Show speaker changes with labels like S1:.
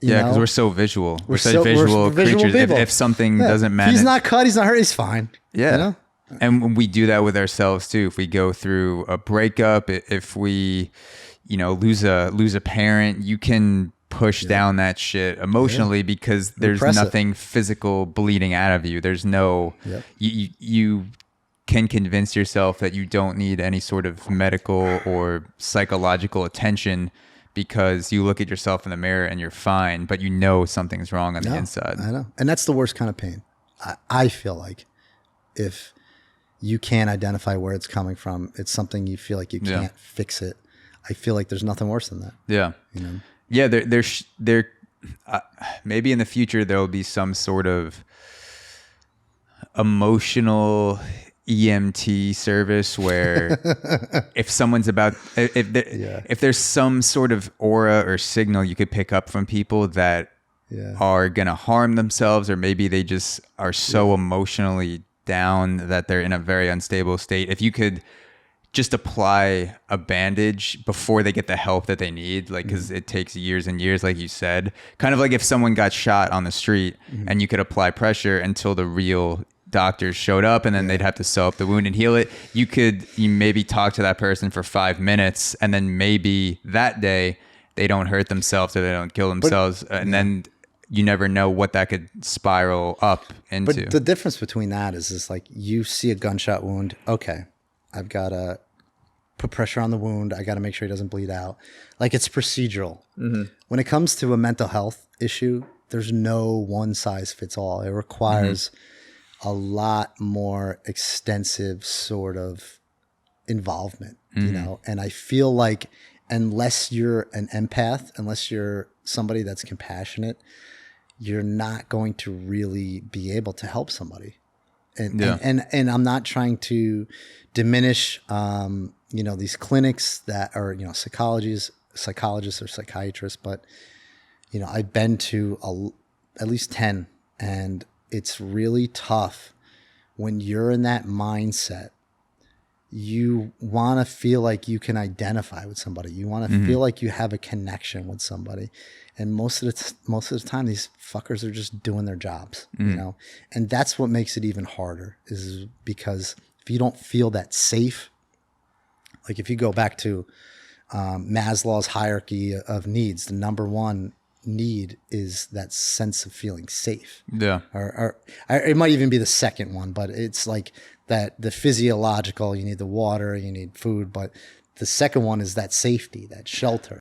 S1: Yeah, because
S2: know?
S1: we're so visual. We're such visual creatures. If something doesn't manage,
S2: he's not cut, he's not hurt, he's fine.
S1: Yeah.
S2: You know?
S1: And we do that with ourselves too. If we go through a breakup, if we, lose a parent, you can push down that shit emotionally because there's nothing physical bleeding out of you. There's no, you can convince yourself that you don't need any sort of medical or psychological attention because you look at yourself in the mirror and you're fine, but something's wrong on the inside.
S2: I know. And that's the worst kind of pain. I feel like if you can't identify where it's coming from, it's something you feel like you can't fix it. I feel like there's nothing worse than that.
S1: Yeah. Yeah. There, maybe in the future, there'll be some sort of emotional EMT service where if someone's if there's some sort of aura or signal you could pick up from people that are going to harm themselves, or maybe they just are so emotionally down that they're in a very unstable state. If you could just apply a bandage before they get the help that they need, like, because it takes years and years, like you said, kind of like if someone got shot on the street and you could apply pressure until the real doctors showed up, and then they'd have to sew up the wound and heal it. You maybe talk to that person for 5 minutes, and then maybe that day they don't hurt themselves or they don't kill themselves, and then you never know what that could spiral up into.
S2: But the difference between that is like you see a gunshot wound. Okay, I've got to put pressure on the wound. I got to make sure he doesn't bleed out. Like, it's procedural. When it comes to a mental health issue, there's no one size fits all. It requires a lot more extensive sort of involvement, and I feel like unless you're an empath, unless you're somebody that's compassionate, you're not going to really be able to help somebody. And I'm not trying to diminish, these clinics that are, psychologists or psychiatrists, but, I've been to at least 10, and it's really tough when you're in that mindset. You want to feel like you can identify with somebody. You want to feel like you have a connection with somebody. And most of the time, these fuckers are just doing their jobs, and that's what makes it even harder, is because if you don't feel that safe, like if you go back to Maslow's hierarchy of needs, the number one need is that sense of feeling safe. Yeah. Or it might even be the second one, but it's like that the physiological, you need the water, you need food, but the second one is that safety, that shelter.